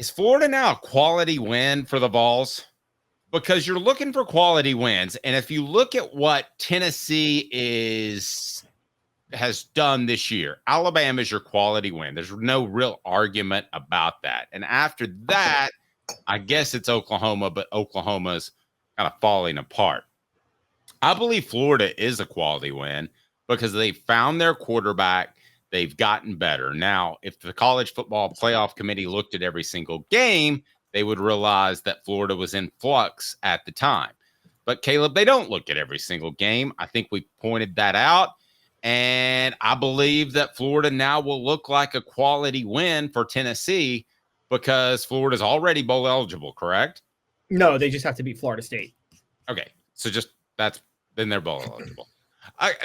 Is Florida now a quality win for the Vols? Because you're looking for quality wins. And if you look at what Tennessee has done this year, Alabama is your quality win. There's no real argument about that. And after that, I guess it's Oklahoma, but Oklahoma's kind of falling apart. I believe Florida is a quality win because they found their quarterback. They've gotten better. Now, if the college football playoff committee looked at every single game, they would realize that Florida was in flux at the time. But Caleb, they don't look at every single game. I think we pointed that out. And I believe that Florida now will look like a quality win for Tennessee because Florida's already bowl eligible, correct? No, they just have to beat Florida State. Okay. So then they're bowl eligible.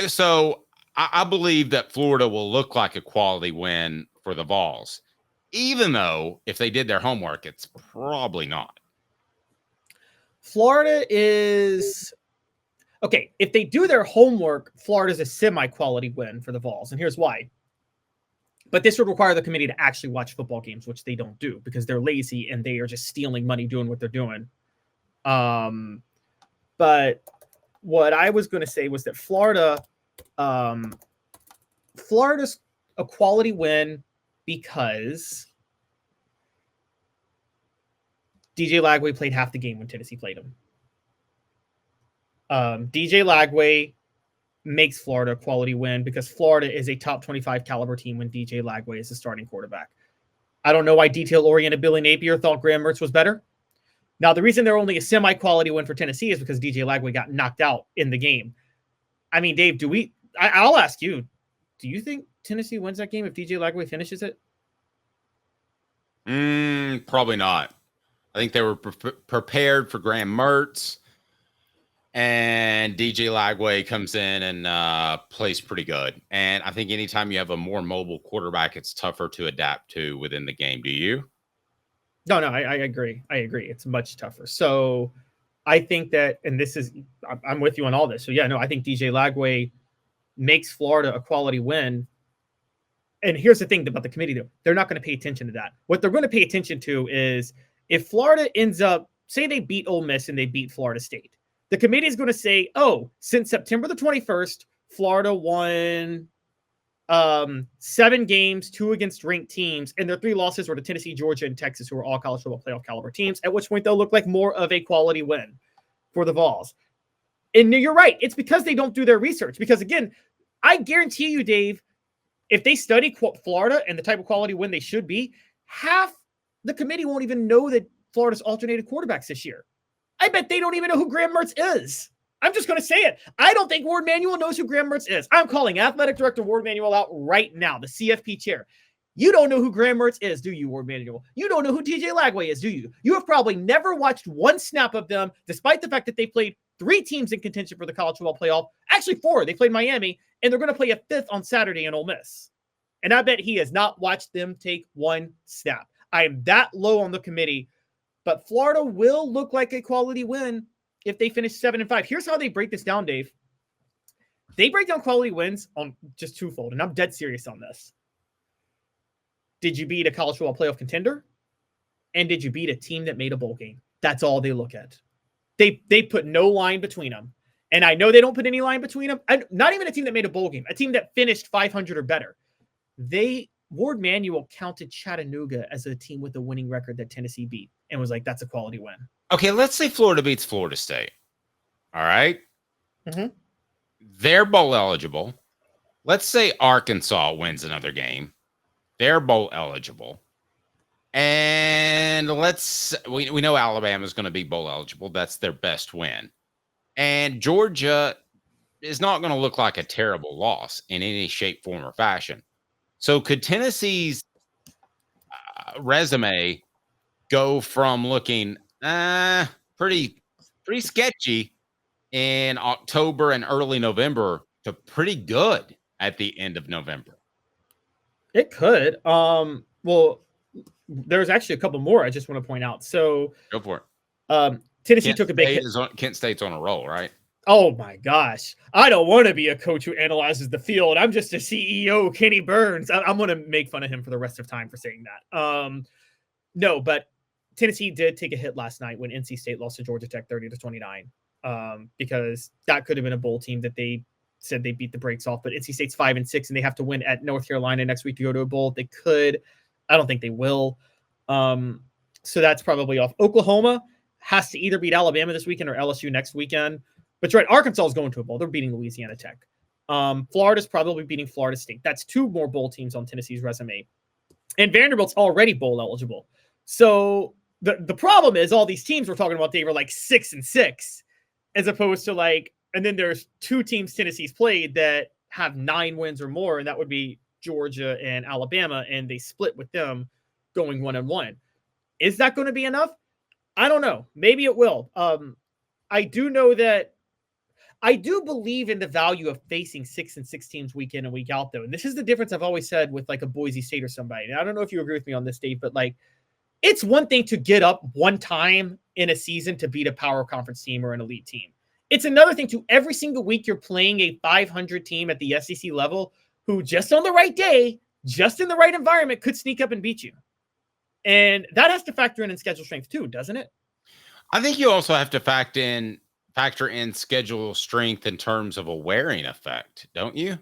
So I believe that Florida will look like a quality win for the Vols, even though if they did their homework, it's probably not. Florida is okay. If they do their homework, Florida's a semi-quality win for the Vols, and here's why. But this would require the committee to actually watch football games, which they don't do because they're lazy and they are just stealing money doing what they're doing. But what I was going to say was that Florida's a quality win because DJ Lagway played half the game when Tennessee played him. DJ Lagway makes Florida a quality win because Florida is a top 25 caliber team when DJ Lagway is the starting quarterback. I don't know why detail-oriented Billy Napier thought Graham Mertz was better. Now, the reason they're only a semi-quality win for Tennessee is because DJ Lagway got knocked out in the game. I mean, Dave, I'll ask you, do you think Tennessee wins that game if DJ Lagway finishes it? Probably not. I think they were prepared for Graham Mertz, and DJ Lagway comes in and plays pretty good. And I think anytime you have a more mobile quarterback, it's tougher to adapt to within the game. Do you? No, I agree. It's much tougher. So I think that, and I'm with you on all this. So yeah, no, I think DJ Lagway makes Florida a quality win. And here's the thing about the committee, though. They're not going to pay attention to that. What they're going to pay attention to is if Florida ends up, say they beat Ole Miss and they beat Florida State, the committee is going to say, oh, since September the 21st, Florida won 7 games, 2 against ranked teams, and their 3 losses were to Tennessee, Georgia, and Texas, who are all college football playoff caliber teams, at which point they'll look like more of a quality win for the Vols. And you're right. It's because they don't do their research. Because, again, I guarantee you, Dave, if they study Florida and the type of quality win they should be, half the committee won't even know that Florida's alternated quarterbacks this year. I bet they don't even know who Graham Mertz is. I'm just going to say it. I don't think Ward Manuel knows who Graham Mertz is. I'm calling Athletic Director Ward Manuel out right now, the CFP chair. You don't know who Graham Mertz is, do you, Ward Manuel? You don't know who DJ Lagway is, do you? You have probably never watched one snap of them, despite the fact that they played 3 teams in contention for the college football playoff. Actually, 4. They played Miami, and they're going to play a 5th on Saturday in Ole Miss. And I bet he has not watched them take one snap. I am that low on the committee. But Florida will look like a quality win if they finish 7-5. Here's how they break this down, Dave. They break down quality wins on just twofold, and I'm dead serious on this. Did you beat a college football playoff contender? And did you beat a team that made a bowl game? That's all they look at. They put no line between them. And I know they don't put any line between them. Not even a team that made a bowl game, a team that finished 500 or better. Ward Manuel counted Chattanooga as a team with a winning record that Tennessee beat and was like, that's a quality win. Okay, let's say Florida beats Florida State. All right? Mm-hmm. They're bowl eligible. Let's say Arkansas wins another game. They're bowl eligible. And we know Alabama's going to be bowl eligible. That's their best win. And Georgia is not going to look like a terrible loss in any shape, form, or fashion. So could Tennessee's resume go from looking pretty sketchy in October and early November to pretty good at the end of November? It could. Well, there's actually a couple more I just want to point out. So go for it. Tennessee took a big hit. Kent State's on a roll, right? Oh my gosh. I don't want to be a coach who analyzes the field. I'm just a CEO, Kenny Burns. I'm going to make fun of him for the rest of time for saying that. No, but Tennessee did take a hit last night when NC State lost to Georgia Tech 30-29, because that could have been a bowl team that they said they beat the brakes off. But NC State's 5-6, and they have to win at North Carolina next week to go to a bowl. They could. I don't think they will. So that's probably off. Oklahoma has to either beat Alabama this weekend or LSU next weekend. But you're right, Arkansas is going to a bowl. They're beating Louisiana Tech. Florida's probably beating Florida State. That's 2 more bowl teams on Tennessee's resume. And Vanderbilt's already bowl eligible. So the problem is all these teams we're talking about, they were like 6-6, as opposed to like, and then there's 2 teams Tennessee's played that have 9 wins or more, and that would be Georgia and Alabama, and they split with them going 1-1. Is that going to be enough? I don't know. Maybe it will. I do know that I do believe in the value of facing 6-6 teams week in and week out, though. And this is the difference I've always said with like a Boise State or somebody. And I don't know if you agree with me on this, Dave, but like, it's one thing to get up one time in a season to beat a power conference team or an elite team. It's another thing to every single week you're playing a 500 team at the SEC level who just on the right day, just in the right environment, could sneak up and beat you. And that has to factor in schedule strength too, doesn't it? I think you also have to factor in schedule strength in terms of a wearing effect, don't you?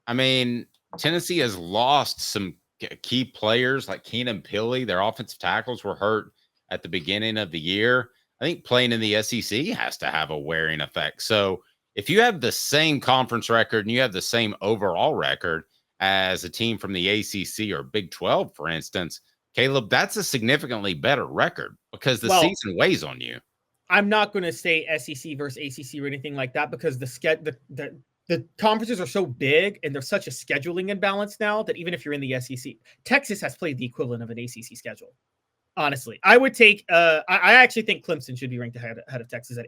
I mean, Tennessee has lost some key players like Keenan Pili. Their offensive tackles were hurt at the beginning of the year. I think playing in the SEC has to have a wearing effect. So if you have the same conference record and you have the same overall record as a team from the ACC or Big 12, for instance, Caleb, that's a significantly better record because the season weighs on you. I'm not going to say SEC versus ACC or anything like that because the conferences are so big and there's such a scheduling imbalance now that even if you're in the SEC, Texas has played the equivalent of an ACC schedule. Honestly, I would take. I actually think Clemson should be ranked ahead of Texas at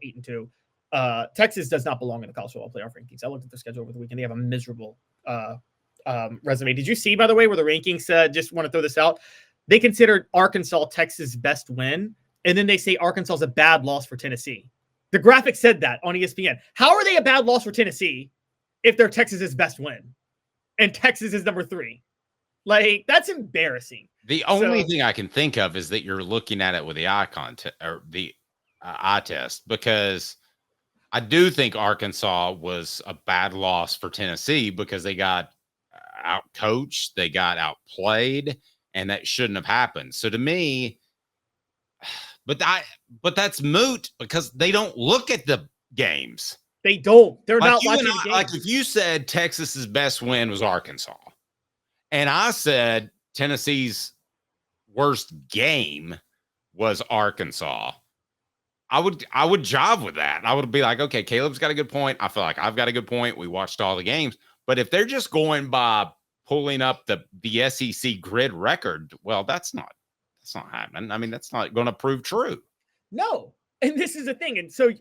8-2. Texas does not belong in the college football playoff rankings. I looked at their schedule over the weekend; they have a miserable resume. Did you see, by the way, where the rankings said? Just want to throw this out. They considered Arkansas Texas' best win, and then they say Arkansas is a bad loss for Tennessee. The graphic said that on ESPN. How are they a bad loss for Tennessee if they're Texas' best win, and Texas is number 3? Like, that's embarrassing. The only thing I can think of is that you're looking at it with the eye contact or the eye test, because I do think Arkansas was a bad loss for Tennessee because they got out-coached, they got outplayed, and that shouldn't have happened. So to me, but that's moot because they don't look at the games. They don't. They're like not watching the games. Like if you said Texas's best win was Arkansas, and I said Tennessee's worst game was Arkansas, I would jive with that. I would be like, okay, Caleb's got a good point. I feel like I've got a good point. We watched all the games. But if they're just going by pulling up the SEC grid record, well, that's not happening. I mean, that's not going to prove true. No. And this is the thing. And so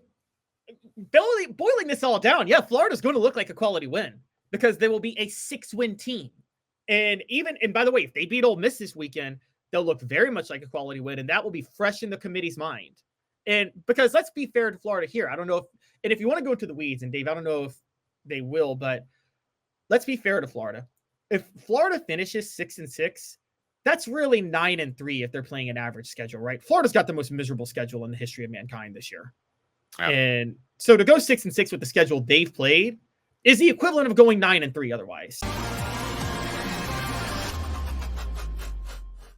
boiling this all down, yeah, Florida's going to look like a quality win because they will be a 6-win team. And by the way, if they beat Ole Miss this weekend, they'll look very much like a quality win, and that will be fresh in the committee's mind. And because let's be fair to Florida here, I don't know if you want to go into the weeds, and Dave, I don't know if they will, but let's be fair to Florida. If Florida finishes 6-6, that's really 9-3 if they're playing an average schedule, right? Florida's got the most miserable schedule in the history of mankind this year. Yeah. And so to go 6-6 with the schedule they've played is the equivalent of going 9-3 otherwise.